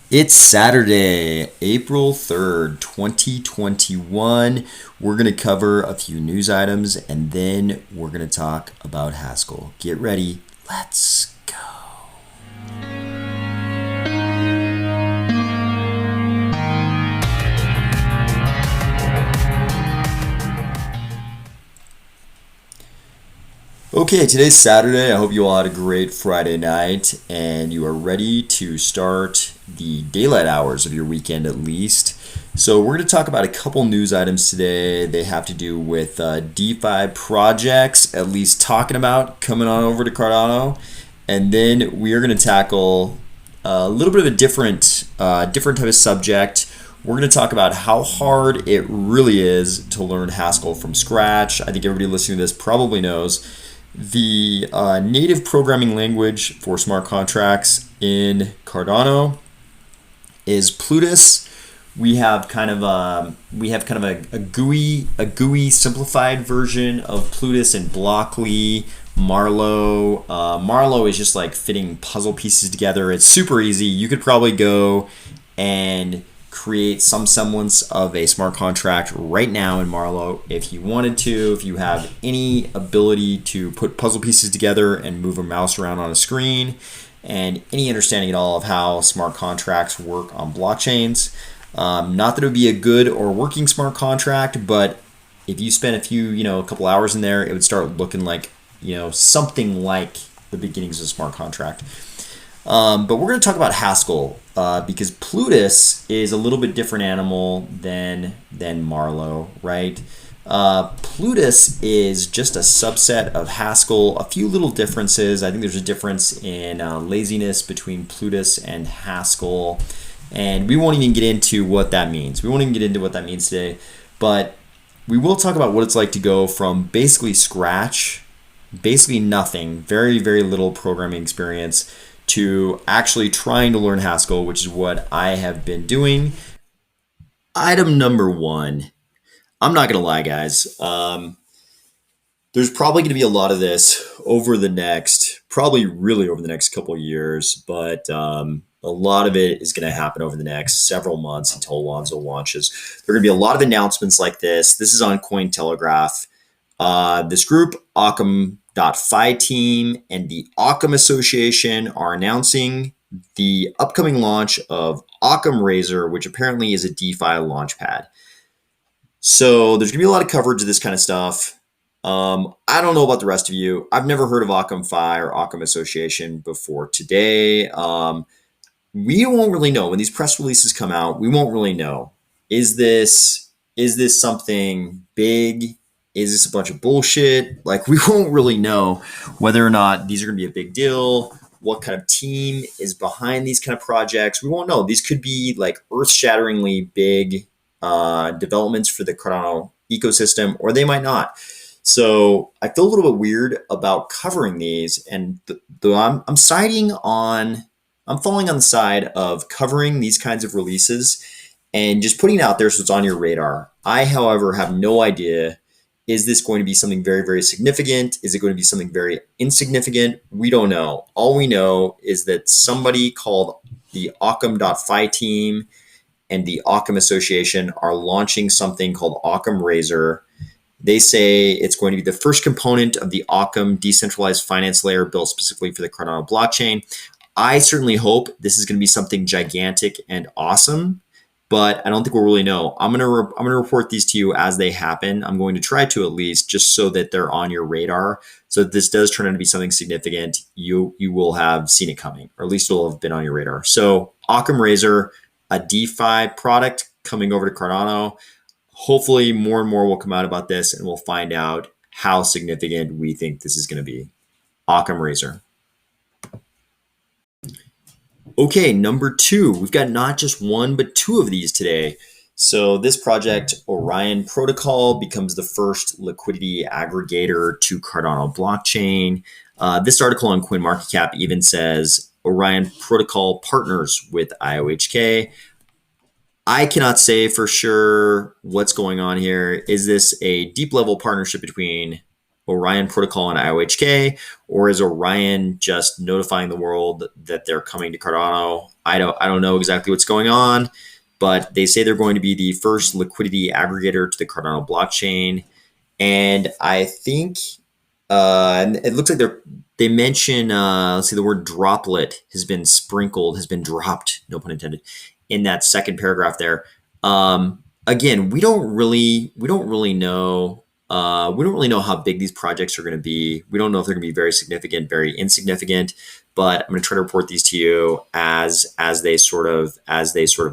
It's Saturday, April 3rd, 2021. We're going to cover a few news items and then we're going to talk about Haskell. Get ready. Let's go. Okay, today's Saturday. I hope you all had a great Friday night and you are ready to start the daylight hours of your weekend at least. So, we're going to talk about a couple news items today. They have to do with DeFi projects, at least talking about coming on over to Cardano. And then we are going to tackle a little bit of a different type of subject. We're going to talk about how hard it really is to learn Haskell from scratch. I think everybody listening to this probably knows the native programming language for smart contracts in Cardano is Plutus. We have kind of a GUI simplified version of Plutus in Blockly, Marlowe. Marlowe is just like fitting puzzle pieces together. It's super easy. You could probably go and create some semblance of a smart contract right now in Marlowe if you wanted to, if you have any ability to put puzzle pieces together and move a mouse around on a screen, and any understanding at all of how smart contracts work on blockchains. Not that it would be a good or working smart contract, but if you spent a couple hours in there, it would start looking like, something like the beginnings of a smart contract. But we're going to talk about Haskell because Plutus is a little bit different animal than Marlowe, right? Plutus is just a subset of Haskell. A few little differences. I think there's a difference in laziness between Plutus and Haskell. And we won't even get into what that means. We won't even get into what that means today. But we will talk about what it's like to go from basically scratch, basically nothing, very, very little programming experience, to actually trying to learn Haskell, which is what I have been doing. Item number one. I'm not going to lie, guys. There's probably going to be a lot of this over the next couple of years, but a lot of it is going to happen over the next several months until Alonzo launches. There are going to be a lot of announcements like this. This is on Cointelegraph. This group, Occam.fi team and the Occam Association are announcing the upcoming launch of OccamRazer, which apparently is a DeFi launchpad. So there's going to be a lot of coverage of this kind of stuff. I don't know about the rest of you. I've never heard of Occam.fi or Occam Association before today. We won't really know when these press releases come out. We won't really know. Is this something big? Is this a bunch of bullshit? Like, we won't really know whether or not these are going to be a big deal. What kind of team is behind these kind of projects? We won't know. These could be like earth-shatteringly big developments for the Cardano ecosystem, or they might not. So I feel a little bit weird about covering these, and I'm falling on the side of covering these kinds of releases and just putting it out there so it's on your radar. I, however, have no idea. Is this going to be something very, very significant? Is it going to be something very insignificant? We don't know. All we know is that somebody called the Occam.fi team and the Occam Association are launching something called OccamRazer. They say it's going to be the first component of the Occam decentralized finance layer built specifically for the Cardano blockchain. I certainly hope this is going to be something gigantic and awesome, but I don't think we'll really know. I'm gonna report these to you as they happen. I'm going to try to, at least, just so that they're on your radar. So if this does turn out to be something significant, you will have seen it coming, or at least it'll have been on your radar. So OccamRazer, a DeFi product coming over to Cardano. Hopefully more and more will come out about this, and we'll find out how significant we think this is going to be. OccamRazer. Okay, number two, we've got not just one, but two of these today. So this project, Orion Protocol, becomes the first liquidity aggregator to Cardano blockchain. This article on CoinMarketCap even says Orion Protocol partners with IOHK. I cannot say for sure what's going on here. Is this a deep level partnership between Orion Protocol and IOHK, or is Orion just notifying the world that they're coming to Cardano? I don't know exactly what's going on, but they say they're going to be the first liquidity aggregator to the Cardano blockchain. And I think, and it looks like they mention, let's see, the word droplet has been sprinkled, has been dropped, no pun intended, in that second paragraph there. Again, we don't really know. We don't really know how big these projects are going to be. We don't know if they're going to be very significant, very insignificant. But I'm going to try to report these to you as they sort of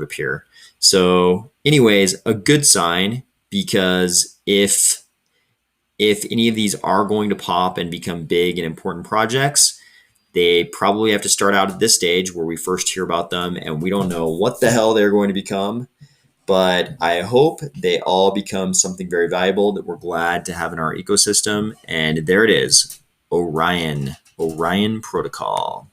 appear. So, anyways, a good sign, because if any of these are going to pop and become big and important projects, they probably have to start out at this stage where we first hear about them, and we don't know what the hell they're going to become. But I hope they all become something very valuable that we're glad to have in our ecosystem. And there it is, Orion Protocol.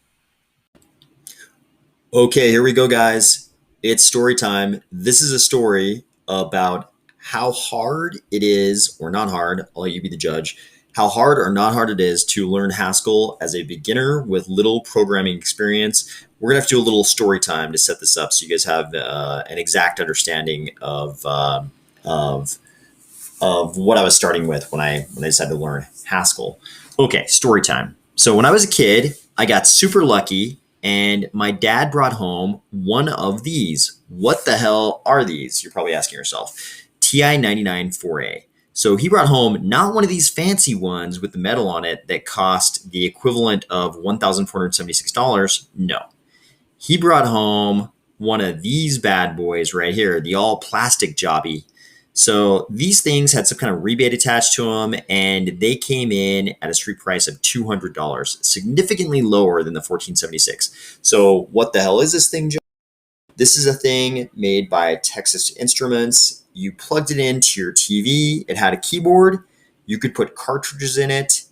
Okay, here we go, guys. It's story time. This is a story about how hard it is, or not hard, I'll let you be the judge, how hard or not hard it is to learn Haskell as a beginner with little programming experience. We're going to have to do a little story time to set this up so you guys have an exact understanding of what I was starting with when I decided to learn Haskell. Okay, story time. So when I was a kid, I got super lucky, and my dad brought home one of these. What the hell are these? You're probably asking yourself. TI 99 4A. So he brought home not one of these fancy ones with the metal on it that cost the equivalent of $1,476. No. He brought home one of these bad boys right here, the all plastic jobby. So these things had some kind of rebate attached to them, and they came in at a street price of $200, significantly lower than the $1,476. So what the hell is this thing, Joe? This is a thing made by Texas Instruments. You plugged it into your TV. It had a keyboard. You could put cartridges in it,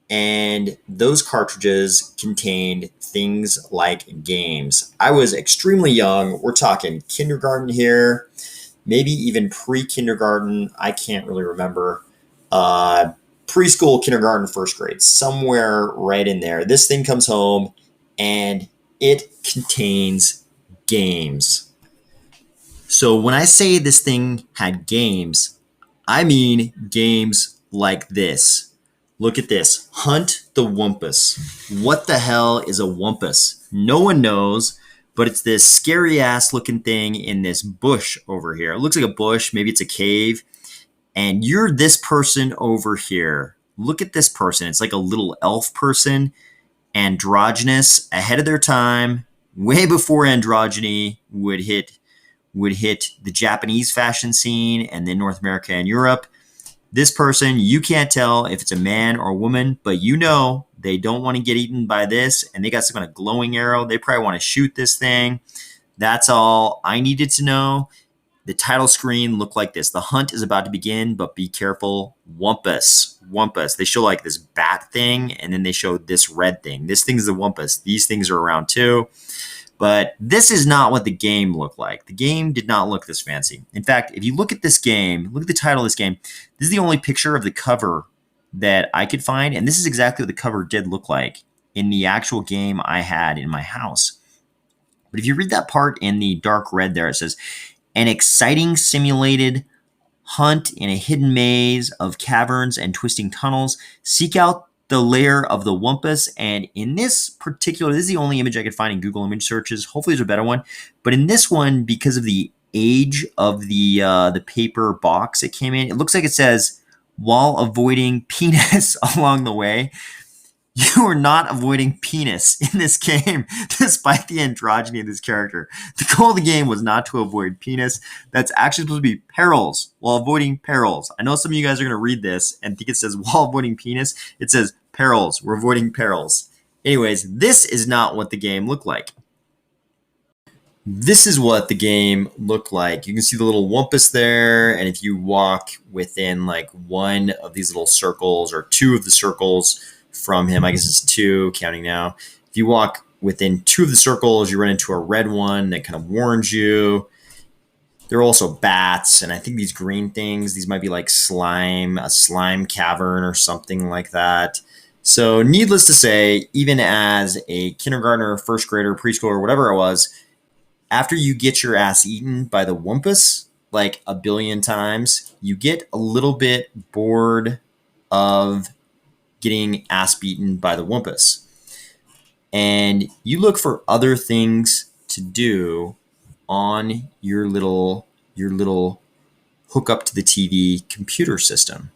and those cartridges contained things like games. I was extremely young. We're talking kindergarten here, maybe even pre-kindergarten. I can't really remember. Preschool, kindergarten, first grade, somewhere right in there. This thing comes home, and it contains games. So when I say this thing had games, I mean games like this. Look at this. Hunt the Wumpus. What the hell is a Wumpus? No one knows, but it's this scary ass looking thing in this bush over here. It looks like a bush. Maybe it's a cave. And you're this person over here. Look at this person. It's like a little elf person, androgynous, ahead of their time, way before androgyny would hit the Japanese fashion scene and then North America and Europe. This person, you can't tell if it's a man or a woman, but you know they don't want to get eaten by this, and they got some kind of glowing arrow. They probably want to shoot this thing. That's all I needed to know. The title screen looked like this. The hunt is about to begin, but be careful. Wumpus. They show like this bat thing, and then they show this red thing. This thing is the Wumpus. These things are around too. But this is not what the game looked like. The game did not look this fancy. In fact, if you look at this game, look at the title of this game, this is the only picture of the cover that I could find. And this is exactly what the cover did look like in the actual game I had in my house. But if you read that part in the dark red there, it says, an exciting simulated hunt in a hidden maze of caverns and twisting tunnels. Seek out the lair of the Wumpus. And in this particular, this is the only image I could find in Google image searches. Hopefully there's a better one. But in this one, because of the age of the paper box it came in, it looks like it says, while avoiding penis along the way. You are not avoiding penis in this game, despite the androgyny of this character. The goal of the game was not to avoid penis. That's actually supposed to be perils, while avoiding perils. I know some of you guys are going to read this and think it says while avoiding penis. It says perils. We're avoiding perils. Anyways, this is not what the game looked like. This is what the game looked like. You can see the little Wumpus there, and if you walk within like one of these little circles or two of the circles from him, I guess it's two, counting now. If you walk within two of the circles, you run into a red one that kind of warns you. There are also bats, and I think these green things, these might be like slime, a slime cavern or something like that. So, needless to say, even as a kindergartner, first grader, preschooler, whatever I was, after you get your ass eaten by the wumpus like a billion times, you get a little bit bored of getting ass beaten by the wumpus. And you look for other things to do on your little hook up to the TV computer system.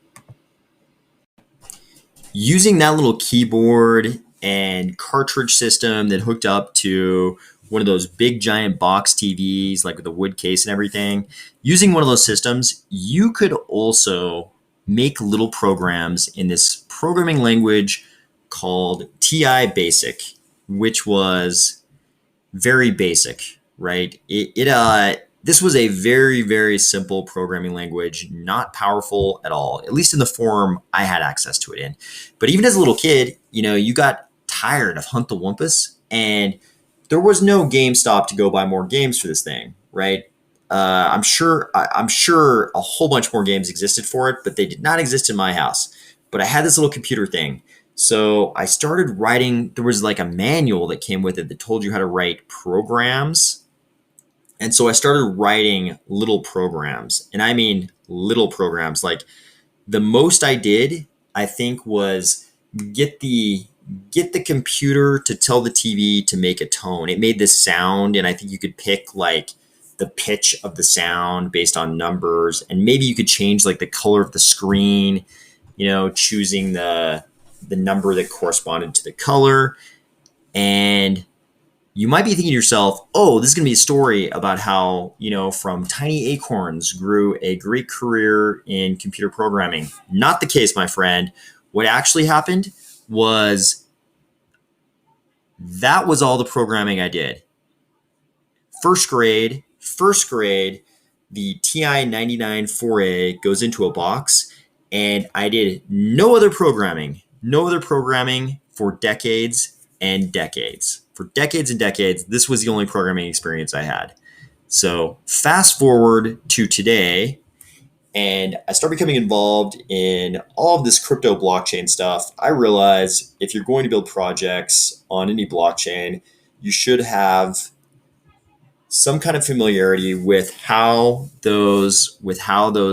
Using that little keyboard and cartridge system that hooked up to one of those big giant box TVs, like with a wood case and everything, using one of those systems, you could also make little programs in this programming language called TI Basic, which was very basic, right? This was a very, very simple programming language, not powerful at all, at least in the form I had access to it in. But even as a little kid, you got tired of Hunt the Wumpus, and there was no GameStop to go buy more games for this thing, right? I'm sure a whole bunch more games existed for it, but they did not exist in my house. But I had this little computer thing. So I started writing. There was like a manual that came with it that told you how to write programs. And so I started writing little programs. And I mean little programs. Like the most I did, I think, was get the computer to tell the TV to make a tone. It made this sound, and I think you could pick like the pitch of the sound based on numbers, and maybe you could change like the color of the screen, choosing the number that corresponded to the color. And you might be thinking to yourself, oh, this is going to be a story about how, from tiny acorns grew a great career in computer programming. Not the case, my friend. What actually happened was that was all the programming I did. First grade, the TI 99 4A goes into a box, and I did no other programming for decades and decades. For decades and decades, this was the only programming experience I had. So fast forward to today, and I start becoming involved in all of this crypto blockchain stuff. I realize if you're going to build projects on any blockchain, you should have some kind of familiarity with how those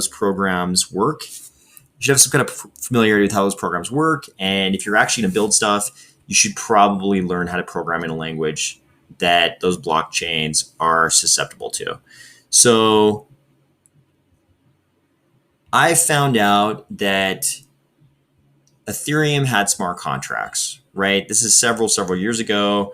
programs work. You should have some kind of familiarity with how those programs work. And if you're actually going to build stuff, you should probably learn how to program in a language that those blockchains are susceptible to. So I found out that Ethereum had smart contracts, right? This is several years ago,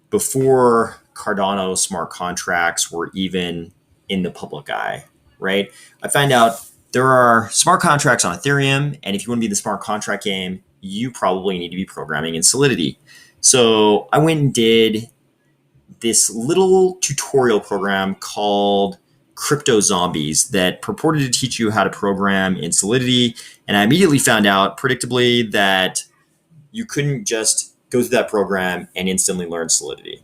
before Cardano smart contracts were even in the public eye, right? I find out there are smart contracts on Ethereum, and if you want to be in the smart contract game, you probably need to be programming in Solidity. So I went and did this little tutorial program called Crypto Zombies that purported to teach you how to program in Solidity. And I immediately found out, predictably, that you couldn't just go through that program and instantly learn Solidity.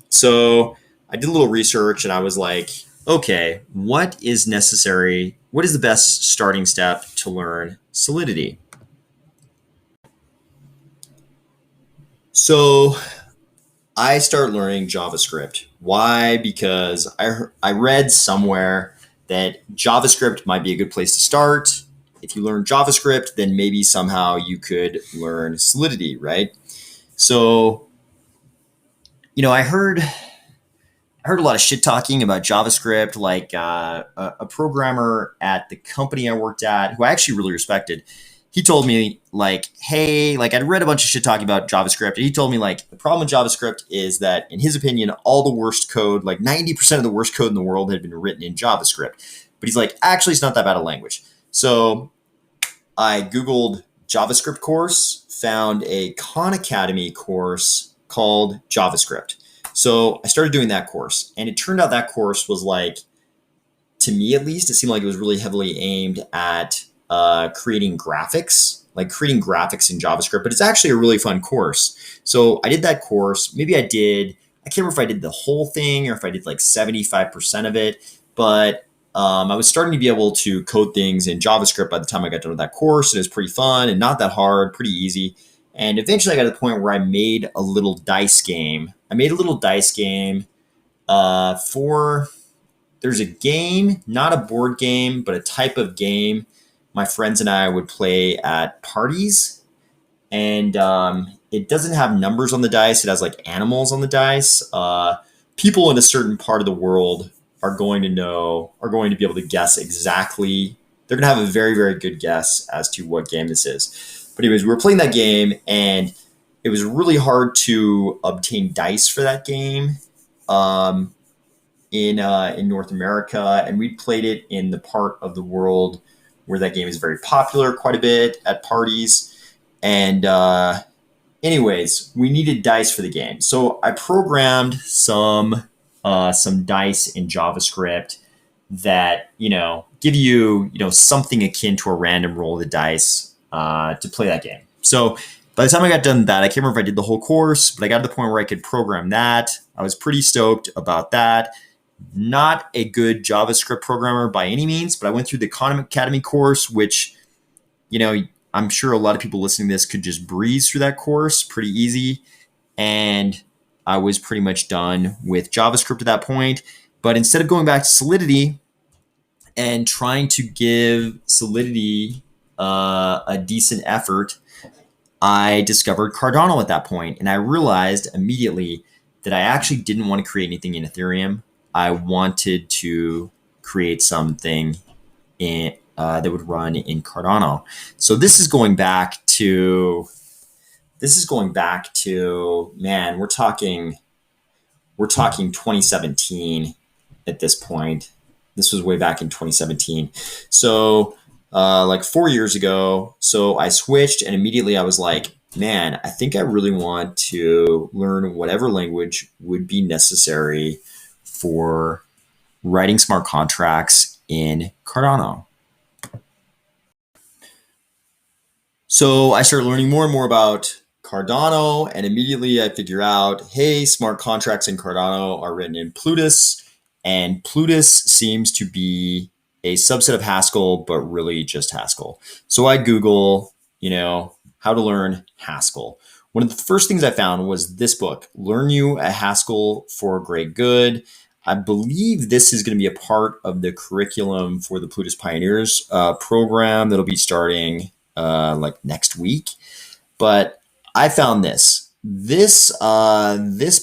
So I did a little research, and I was like, okay, what is necessary? What is the best starting step to learn Solidity? So I start learning JavaScript. Why? Because I read somewhere that JavaScript might be a good place to start. If you learn JavaScript, then maybe somehow you could learn Solidity, right? So, I heard a lot of shit talking about JavaScript, like a programmer at the company I worked at, who I actually really respected. He told me like, hey, like I'd read a bunch of shit talking about JavaScript. And he told me like the problem with JavaScript is that in his opinion, all the worst code, like 90% of the worst code in the world had been written in JavaScript. But he's like, actually, it's not that bad a language. So I Googled JavaScript course, found a Khan Academy course called JavaScript. So I started doing that course, and it turned out that course was like, to me at least, it seemed like it was really heavily aimed at creating graphics in JavaScript, but it's actually a really fun course. So I did that course. I can't remember if I did the whole thing or if I did like 75% of it, but I was starting to be able to code things in JavaScript by the time I got done with that course. It was pretty fun and not that hard, pretty easy. And eventually I got to the point where I made a little dice game. For there's a game, not a board game, but a type of game my friends and I would play at parties. And it doesn't have numbers on the dice. It has like animals on the dice. People in a certain part of the world are going to be able to guess exactly. They're going to have a very, very good guess as to what game this is. But anyways, we were playing that game, and it was really hard to obtain dice for that game in North America, and we played it in the part of the world where that game is very popular, quite a bit at parties. And anyways, we needed dice for the game, so I programmed some dice in JavaScript that give you something akin to a random roll of the dice to play that game. So by the time I got done with that, I can't remember if I did the whole course, but I got to the point where I could program that. I was pretty stoked about that. Not a good JavaScript programmer by any means, but I went through the Khan Academy course, which I'm sure a lot of people listening to this could just breeze through that course pretty easy. And I was pretty much done with JavaScript at that point. But instead of going back to Solidity and trying to give Solidity a decent effort, I discovered Cardano at that point. And I realized immediately that I actually didn't want to create anything in Ethereum. I wanted to create something that would run in Cardano. So this is going back to man, we're talking 2017 at this point. This was way back in 2017. So like 4 years ago. So I switched, and immediately I was like, man, I think I really want to learn whatever language would be necessary for writing smart contracts in Cardano. So I started learning more and more about Cardano, and immediately I figure out, hey, smart contracts in Cardano are written in Plutus, and Plutus seems to be a subset of Haskell, but really just Haskell. So I Google, how to learn Haskell. One of the first things I found was this book, Learn You a Haskell for Great Good. I believe this is going to be a part of the curriculum for the Plutus Pioneers program that'll be starting like next week. But I found this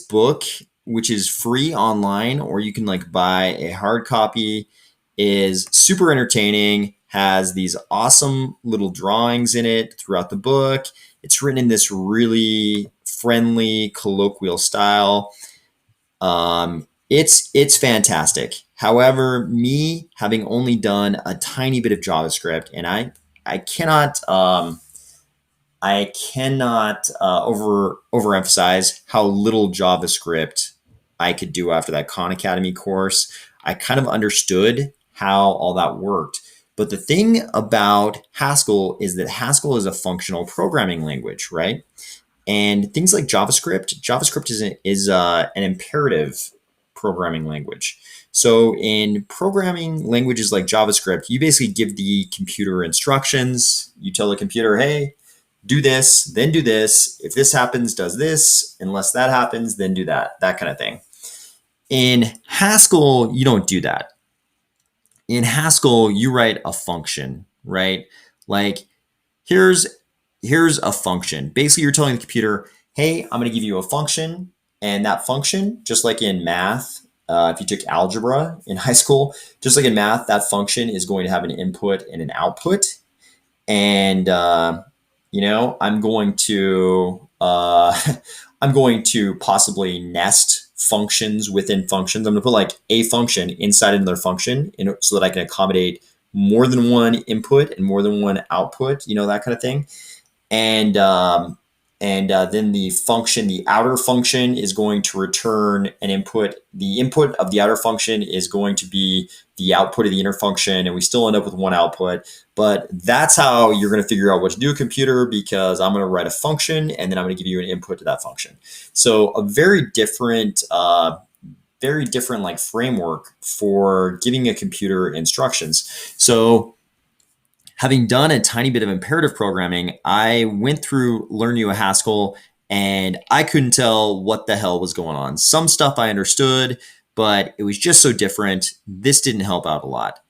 book, which is free online, or you can like buy a hard copy, is super entertaining, has these awesome little drawings in it throughout the book. It's written in this really friendly, colloquial style. It's fantastic. However, me having only done a tiny bit of JavaScript, and I cannot overemphasize how little JavaScript I could do after that Khan Academy course. I kind of understood how all that worked. But the thing about Haskell is that Haskell is a functional programming language, right? And things like JavaScript is an imperative programming language. So in programming languages like JavaScript, you basically give the computer instructions. You tell the computer, hey, do this, then do this. If this happens, does this. Unless that happens, then do that kind of thing. In Haskell, you don't do that. In Haskell, you write a function, right? Like here's a function. Basically, you're telling the computer, hey, I'm going to give you a function. And that function, just like in math, if you took algebra in high school, just like in math, that function is going to have an input and an output. And, I'm going to possibly nest functions within functions. I'm going to put like a function inside another function so that I can accommodate more than one input and more than one output, that kind of thing. And then the outer function is going to return an input. The input of the outer function is going to be the output of the inner function, and we still end up with one output. But that's how you're going to figure out what to do, computer, because I'm going to write a function, and then I'm going to give you an input to that function. So a very different very different like framework for giving a computer instructions. So having done a tiny bit of imperative programming, I went through Learn You a Haskell and I couldn't tell what the hell was going on. Some stuff I understood, but it was just so different. This didn't help out a lot.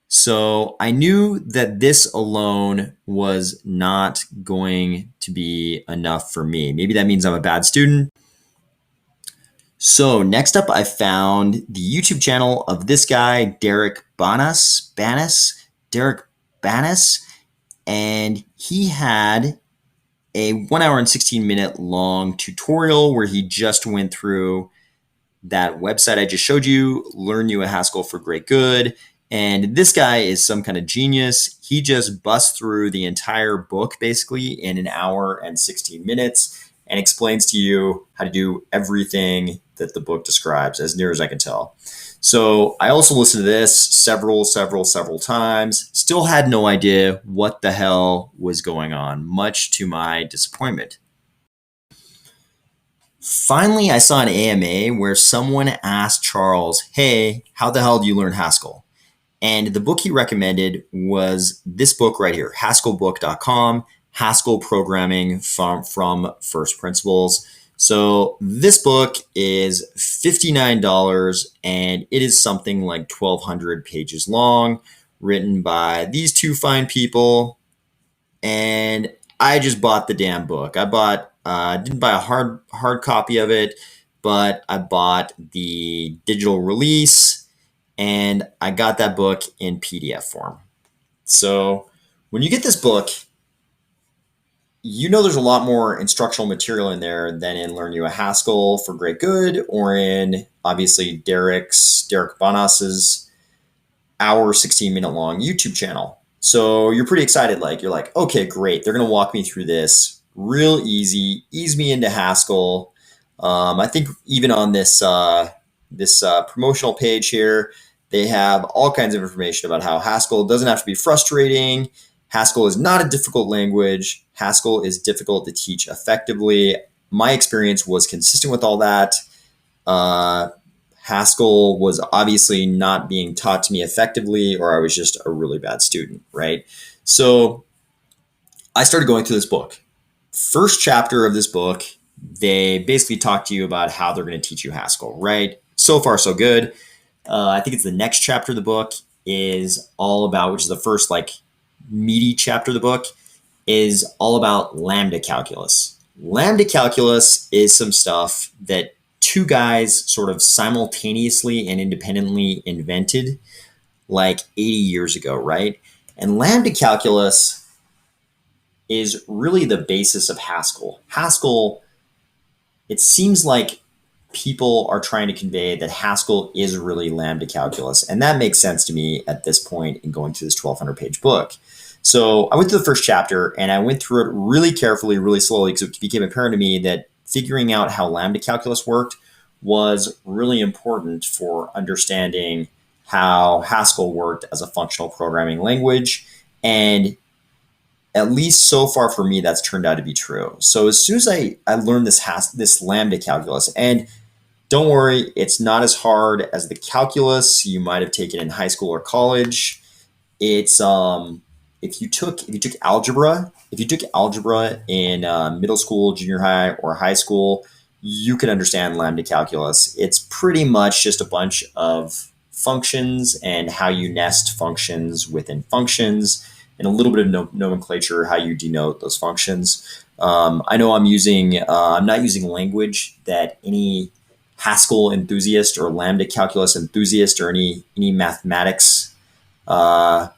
So I knew that this alone was not going to be enough for me. Maybe that means I'm a bad student. So next up, I found the YouTube channel of this guy, Derek Banas, and he had a 1 hour and 16 minute long tutorial where he just went through that website I just showed you, Learn You a Haskell for Great Good. And this guy is some kind of genius. He just busts through the entire book basically in 1 hour and 16 minutes and explains to you how to do everything that the book describes, as near as I can tell. So I also listened to this several times, still had no idea what the hell was going on, much to my disappointment. Finally, I saw an AMA where someone asked Charles, hey, how the hell do you learn Haskell? And the book he recommended was this book right here, haskellbook.com, Haskell Programming from First Principles. So this book is $59 and it is something like 1,200 pages long, written by these two fine people. And I just bought the damn book. I didn't buy a hard copy of it, but I bought the digital release and I got that book in PDF form. So when you get this book, you know there's a lot more instructional material in there than in Learn You a Haskell for Great Good or in obviously Derek Banas's hour 16-minute long YouTube channel. So you're pretty excited. You're like, okay, great. They're going to walk me through this real easy, ease me into Haskell. I think even on this promotional page here, they have all kinds of information about how Haskell doesn't have to be frustrating. Haskell is not a difficult language. Haskell is difficult to teach effectively. My experience was consistent with all that. Haskell was obviously not being taught to me effectively, or I was just a really bad student, right? So I started going through this book. First chapter of this book, they basically talk to you about how they're going to teach you Haskell, right? So far, so good. I think it's the next chapter of the book is all about, which is the first meaty chapter of the book, is all about lambda calculus. Lambda calculus is some stuff that two guys sort of simultaneously and independently invented 80 years ago, right? And lambda calculus is really the basis of Haskell. Haskell, it seems like people are trying to convey that Haskell is really lambda calculus. And that makes sense to me at this point in going through this 1,200-page book. So I went through the first chapter and I went through it really carefully, really slowly, because it became apparent to me that figuring out how lambda calculus worked was really important for understanding how Haskell worked as a functional programming language. And at least so far for me, that's turned out to be true. So as soon as I learned this lambda calculus, and don't worry, it's not as hard as the calculus you might have taken in high school or college. It's if you took algebra in middle school, junior high, or high school, you can understand lambda calculus. It's pretty much just a bunch of functions and how you nest functions within functions, and a little bit of nomenclature, how you denote those functions. I know I'm not using language that any Haskell enthusiast or lambda calculus enthusiast or any mathematics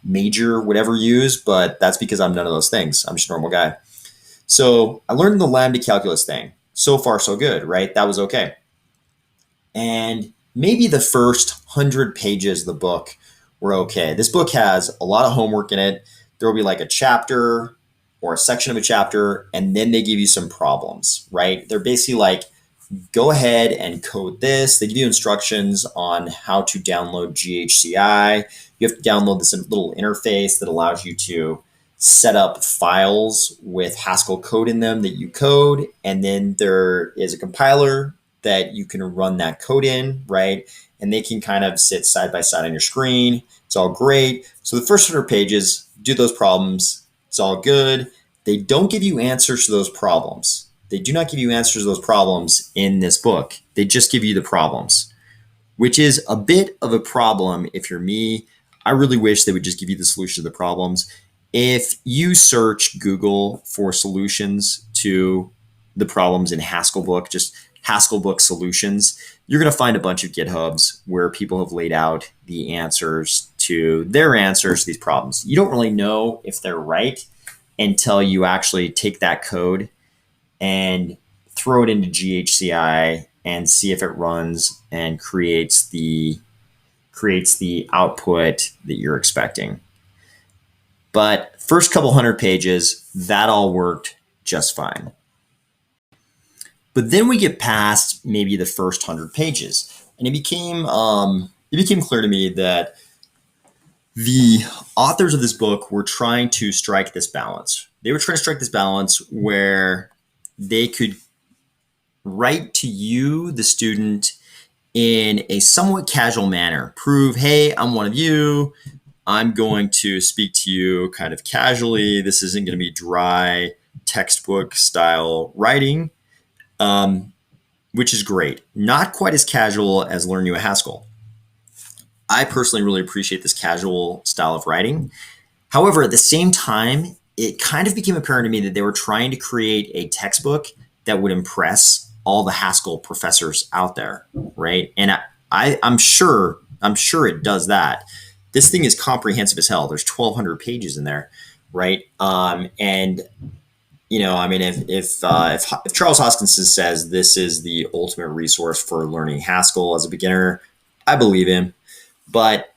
major would ever use, but that's because I'm none of those things. I'm just a normal guy. So I learned the lambda calculus thing. So far, so good, right? That was okay. And maybe the first 100 pages of the book were okay. This book has a lot of homework in it. There will be a chapter or a section of a chapter, and then they give you some problems, right? They're basically go ahead and code this. They give you instructions on how to download GHCI. You have to download this little interface that allows you to set up files with Haskell code in them that you code. And then there is a compiler that you can run that code in, right? And they can kind of sit side by side on your screen. It's all great. So the first 100 pages, do those problems. It's all good. They don't give you answers to those problems. They do not give you answers to those problems in this book. They just give you the problems, which is a bit of a problem if you're me. I really wish they would just give you the solution to the problems. If you search Google for solutions to the problems in Haskell Book, just Haskell Book solutions, you're going to find a bunch of GitHubs where people have laid out the answers to these problems. You don't really know if they're right until you actually take that code and throw it into GHCI and see if it runs and creates the output that you're expecting. But first couple 100 pages, that all worked just fine. But then we get past maybe the first 100 pages, and it became clear to me that the authors of this book were trying to strike this balance. They were trying to strike this balance where they could write to you, the student, in a somewhat casual manner. Prove, hey, I'm one of you. I'm going to speak to you kind of casually. This isn't going to be dry textbook style writing, which is great. Not quite as casual as Learn You a Haskell. I personally really appreciate this casual style of writing. However, at the same time, it kind of became apparent to me that they were trying to create a textbook that would impress all the Haskell professors out there, right? And I'm sure it does that. This thing is comprehensive as hell. There's 1,200 pages in there, right? And you know, I mean, if Charles Hoskinson says this is the ultimate resource for learning Haskell as a beginner, I believe him. But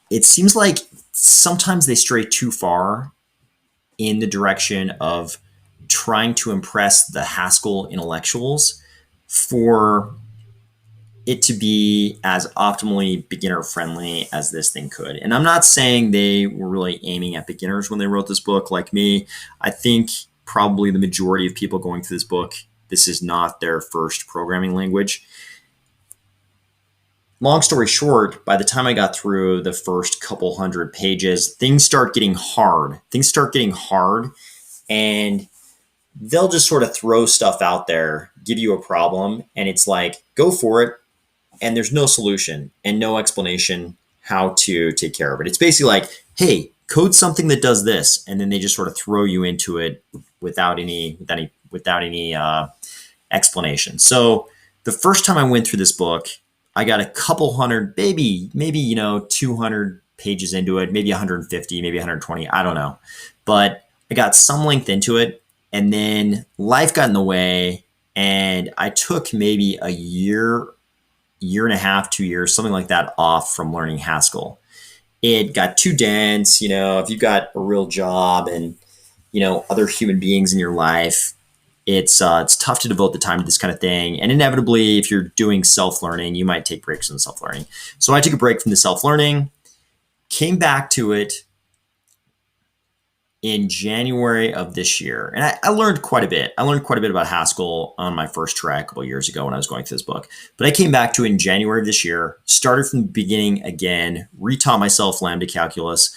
it seems like sometimes they stray too far in the direction of trying to impress the Haskell intellectuals for it to be as optimally beginner friendly as this thing could. And I'm not saying they were really aiming at beginners when they wrote this book like me. I think probably the majority of people going through this book, this is not their first programming language. Long story short, by the time I got through the first couple 100 pages, things start getting hard. And they'll just sort of throw stuff out there, give you a problem, and it's like, go for it. And there's no solution and no explanation how to take care of it. It's basically like, hey, code something that does this. And then they just sort of throw you into it without any explanation. So the first time I went through this book, I got a couple hundred, maybe 200 pages into it, maybe 150, maybe 120. I don't know. But I got some length into it, and then life got in the way, and I took maybe a year and a half, 2 years, something like that off from learning Haskell. It got too dense. If you've got a real job and, other human beings in your life, it's tough to devote the time to this kind of thing. And inevitably, if you're doing self-learning, you might take breaks from the self-learning. So I took a break from the self-learning, came back to it in January of this year. And I learned quite a bit. I learned quite a bit about Haskell on my first try a couple of years ago when I was going through this book. But I came back to it in January of this year, started from the beginning again, retaught myself Lambda calculus,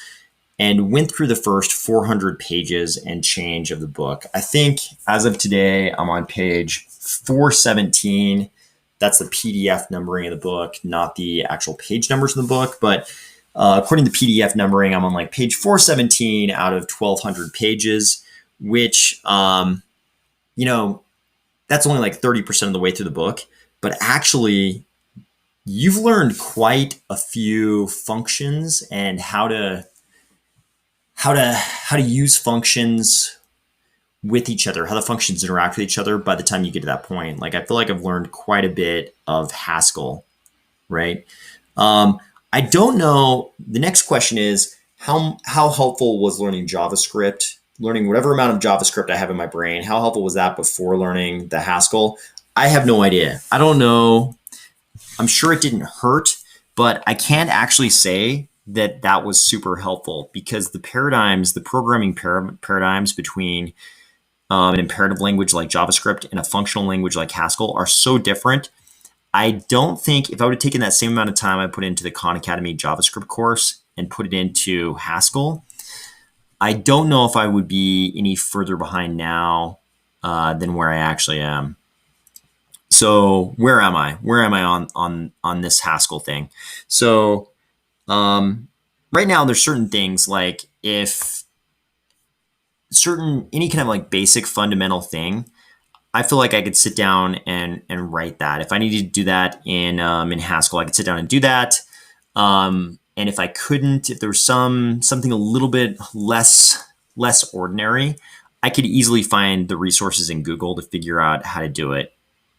and went through the first 400 pages and change of the book. I think as of today, I'm on page 417. That's the PDF numbering of the book, not the actual page numbers in the book. But according to PDF numbering, I'm on like page 417 out of 1,200 pages, which, that's only like 30% of the way through the book. But actually, you've learned quite a few functions and how to use functions with each other, how the functions interact with each other by the time you get to that point. Like, I feel like I've learned quite a bit of Haskell, right? I don't know. The next question is, how helpful was learning JavaScript, learning whatever amount of JavaScript I have in my brain? How helpful was that before learning the Haskell? I have no idea. I don't know. I'm sure it didn't hurt, but I can't actually say that was super helpful, because the programming paradigms between an imperative language like JavaScript and a functional language like Haskell are so different. I don't think if I would have taken that same amount of time I put into the Khan Academy JavaScript course and put it into Haskell, I don't know if I would be any further behind now than where I actually am. So where am I? Where am I on this Haskell thing? So right now there's certain things like if any kind of like basic fundamental thing, I feel like I could sit down and write that. If I needed to do that in Haskell, I could sit down and do that. And if I couldn't, if there was something a little bit less ordinary, I could easily find the resources in Google to figure out how to do it.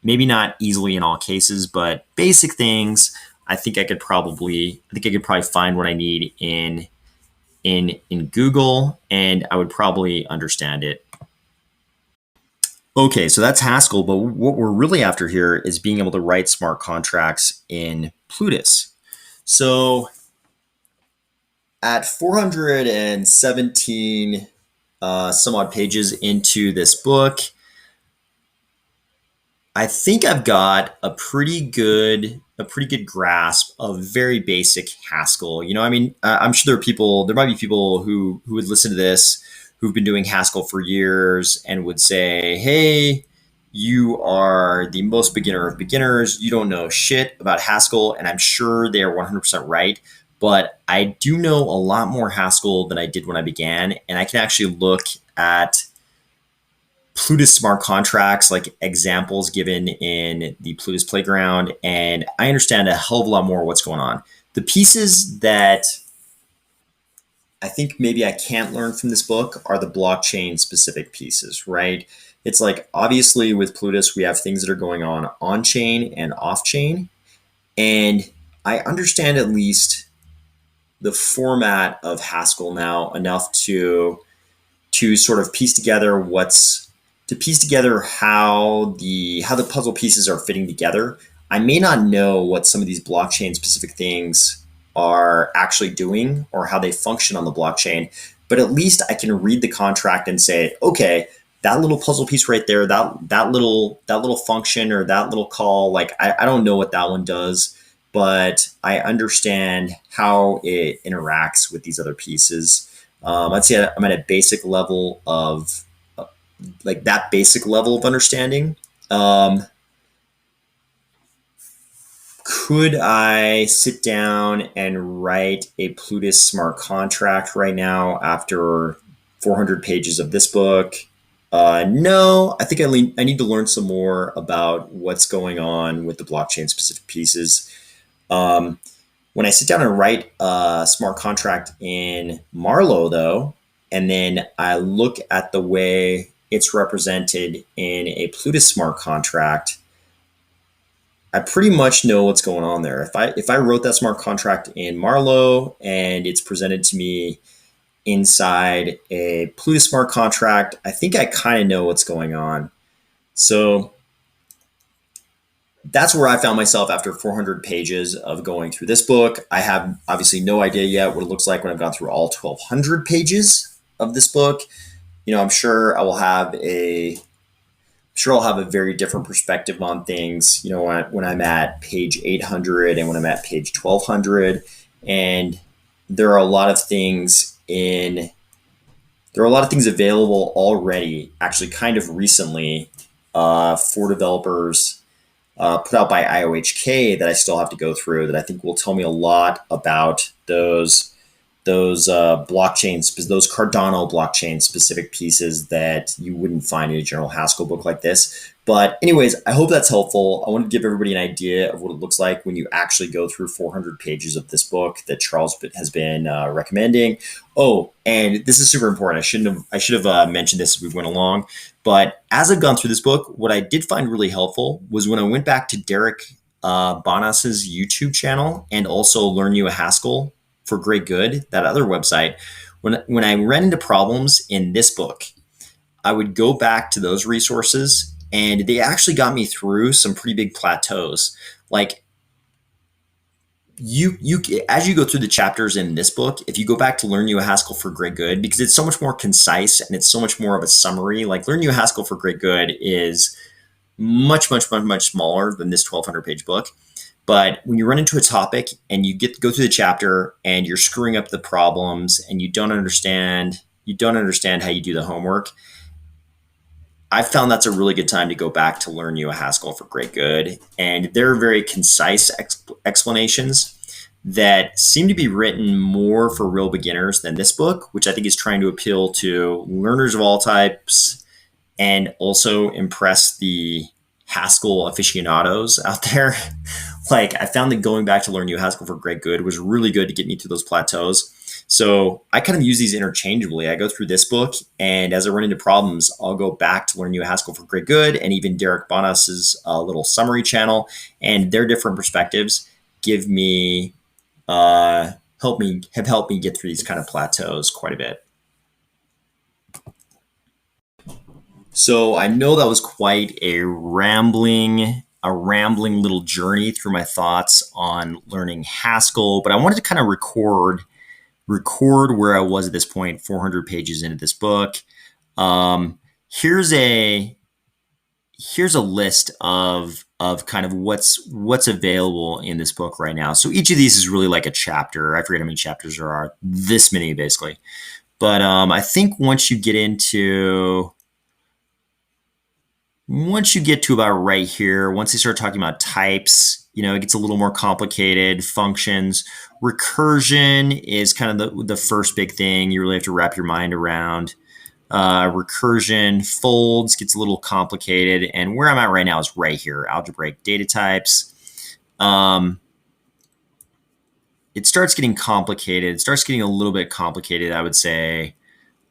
Maybe not easily in all cases, but basic things. I think I could probably find what I need in Google, and I would probably understand it. Okay, so that's Haskell, but what we're really after here is being able to write smart contracts in Plutus. So at 417 some odd pages into this book, I think I've got a pretty good grasp of very basic Haskell. I mean, I'm sure there might be people who would listen to this who've been doing Haskell for years and would say, "Hey, you are the most beginner of beginners. You don't know shit about Haskell," and I'm sure they are 100% right. But I do know a lot more Haskell than I did when I began, and I can actually look at Plutus smart contracts, like examples given in the Plutus playground, and I understand a hell of a lot more what's going on. The pieces that I think maybe I can't learn from this book are the blockchain specific pieces, right? It's like obviously with Plutus, we have things that are going on chain and off chain. And I understand at least the format of Haskell now enough to sort of piece together how the puzzle pieces are fitting together. I may not know what some of these blockchain specific things are actually doing or how they function on the blockchain, but at least I can read the contract and say, okay, that little puzzle piece right there, that little function or that little call, like I don't know what that one does, but I understand how it interacts with these other pieces. I'd say I'm at a basic level of understanding. Could I sit down and write a Plutus smart contract right now after 400 pages of this book? No, I think I need to learn some more about what's going on with the blockchain specific pieces. When I sit down and write a smart contract in Marlowe, though, and then I look at the way it's represented in a Plutus smart contract, I pretty much know what's going on there. If I wrote that smart contract in Marlowe and it's presented to me inside a Plutus smart contract, I think I kind of know what's going on. So that's where I found myself after 400 pages of going through this book. I have obviously no idea yet what it looks like when I've gone through all 1,200 pages of this book. I'm sure I'll have a very different perspective on things, when I'm at page 800 and when I'm at page 1,200. And there are a lot of things available already, actually kind of recently, for developers, put out by IOHK that I still have to go through that I think will tell me a lot about those blockchains, those Cardano blockchain specific pieces that you wouldn't find in a general Haskell book like this. But anyways, I hope that's helpful. I want to give everybody an idea of what it looks like when you actually go through 400 pages of this book that Charles has been recommending. Oh, and this is super important. I should have mentioned this as we went along. But as I've gone through this book, what I did find really helpful was when I went back to Derek Bonas's YouTube channel and also Learn You a Haskell for Great Good, that other website. When I ran into problems in this book, I would go back to those resources, and they actually got me through some pretty big plateaus. Like you as you go through the chapters in this book, if you go back to Learn You a Haskell for Great Good, because it's so much more concise and it's so much more of a summary. Like Learn You a Haskell for Great Good is much smaller than this 1,200-page book. But when you run into a topic and you get to go through the chapter and you're screwing up the problems and you don't understand how you do the homework, I found that's a really good time to go back to Learn You a Haskell for Great Good. And there are very concise explanations that seem to be written more for real beginners than this book, which I think is trying to appeal to learners of all types and also impress the Haskell aficionados out there. Like I found that going back to Learn You Haskell for Great Good was really good to get me through those plateaus. So I kind of use these interchangeably. I go through this book, and as I run into problems, I'll go back to Learn You Haskell for Great Good, and even Derek Bonas's little summary channel, and their different perspectives give me helped me get through these kind of plateaus quite a bit. So I know that was quite a rambling little journey through my thoughts on learning Haskell, but I wanted to kind of record where I was at this point, 400 pages into this book. Here's a list of kind of what's available in this book right now. So each of these is really like a chapter. I forget how many chapters there are. This many basically. But I think once you get to about right here, once they start talking about types, it gets a little more complicated. Functions, recursion is kind of the first big thing you really have to wrap your mind around. Recursion, folds gets a little complicated. And where I'm at right now is right here, algebraic data types. It starts getting complicated. It starts getting a little bit complicated, I would say.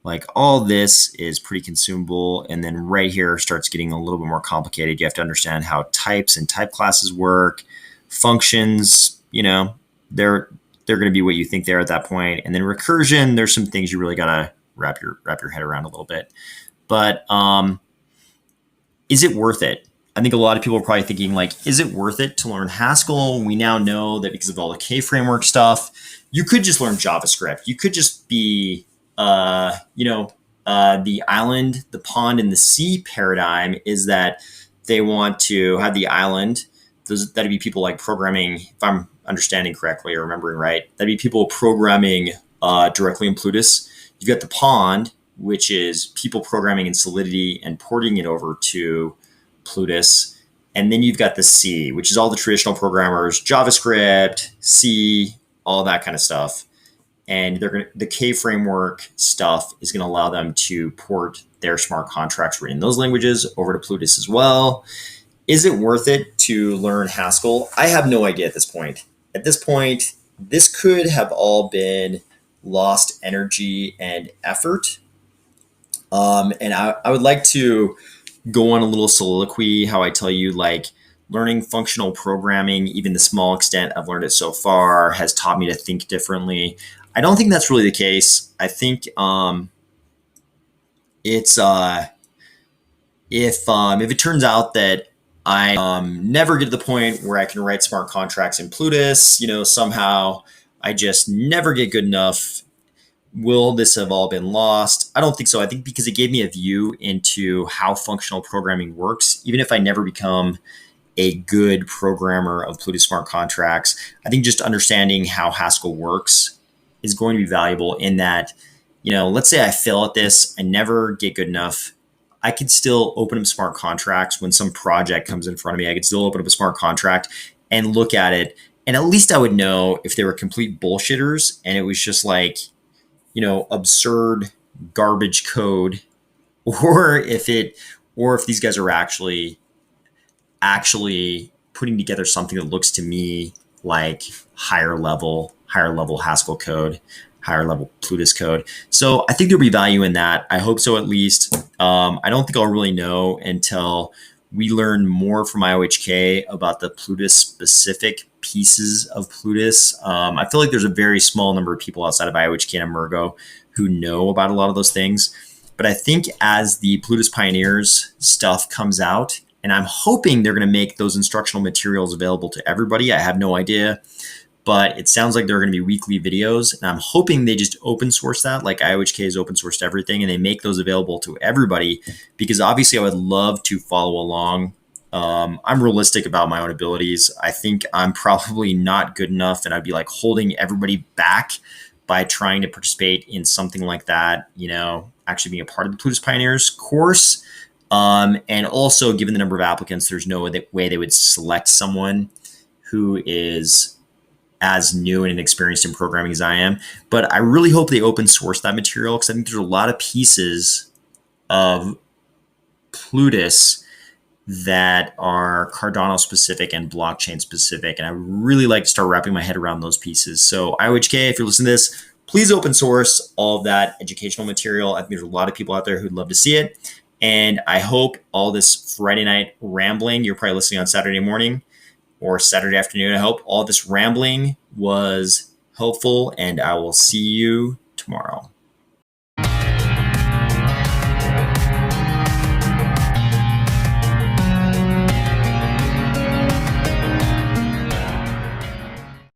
Like all this is pretty consumable. And then right here starts getting a little bit more complicated. You have to understand how types and type classes work. Functions, they're going to be what you think they are at that point. And then recursion, there's some things you really got to wrap your head around a little bit. But is it worth it? I think a lot of people are probably thinking like, is it worth it to learn Haskell? We now know that because of all the K framework stuff, you could just learn JavaScript. You could just be the island, the pond, and the sea paradigm is that they want to have the island. That'd be people like programming, if I'm understanding correctly or remembering right, that'd be people programming directly in Plutus. You've got the pond, which is people programming in Solidity and porting it over to Plutus. And then you've got the sea, which is all the traditional programmers, JavaScript, C, all that kind of stuff. And the K framework stuff is going to allow them to port their smart contracts written in those languages over to Plutus as well. Is it worth it to learn Haskell? I have no idea at this point. At this point, this could have all been lost energy and effort. And I would like to go on a little soliloquy, how I tell you, like, learning functional programming, even the small extent I've learned it so far, has taught me to think differently. I don't think that's really the case. I think it's if it turns out that I never get to the point where I can write smart contracts in Plutus, somehow I just never get good enough. Will this have all been lost? I don't think so. I think because it gave me a view into how functional programming works, even if I never become a good programmer of Plutus smart contracts, I think just understanding how Haskell works is going to be valuable in that, let's say I fail at this, I never get good enough. I could still open up smart contracts when some project comes in front of me. I could still open up a smart contract and look at it. And at least I would know if they were complete bullshitters and it was just like, absurd garbage code, or if these guys are actually putting together something that looks to me like higher level Haskell code, higher level Plutus code. So I think there'll be value in that. I hope so, at least. I don't think I'll really know until we learn more from IOHK about the Plutus specific pieces of Plutus. I feel like there's a very small number of people outside of IOHK and Emergo who know about a lot of those things. But I think as the Plutus Pioneers stuff comes out, and I'm hoping they're going to make those instructional materials available to everybody. I have no idea. but it sounds like there are going to be weekly videos, and I'm hoping they just open source that, like IOHK is open sourced everything, and they make those available to everybody, because obviously I would love to follow along. I'm realistic about my own abilities. I think I'm probably not good enough, and I'd be like holding everybody back by trying to participate in something like that, actually being a part of the Plutus Pioneers course. And also, given the number of applicants, there's no way they would select someone who is as new and inexperienced in programming as I am. But I really hope they open source that material, because I think there's a lot of pieces of Plutus that are Cardano specific and blockchain specific. And I really like to start wrapping my head around those pieces. So IOHK, if you're listening to this, please open source all of that educational material. I think there's a lot of people out there who'd love to see it. And I hope all this Friday night rambling, you're probably listening on Saturday morning or Saturday afternoon. I hope all this rambling was helpful, and I will see you tomorrow.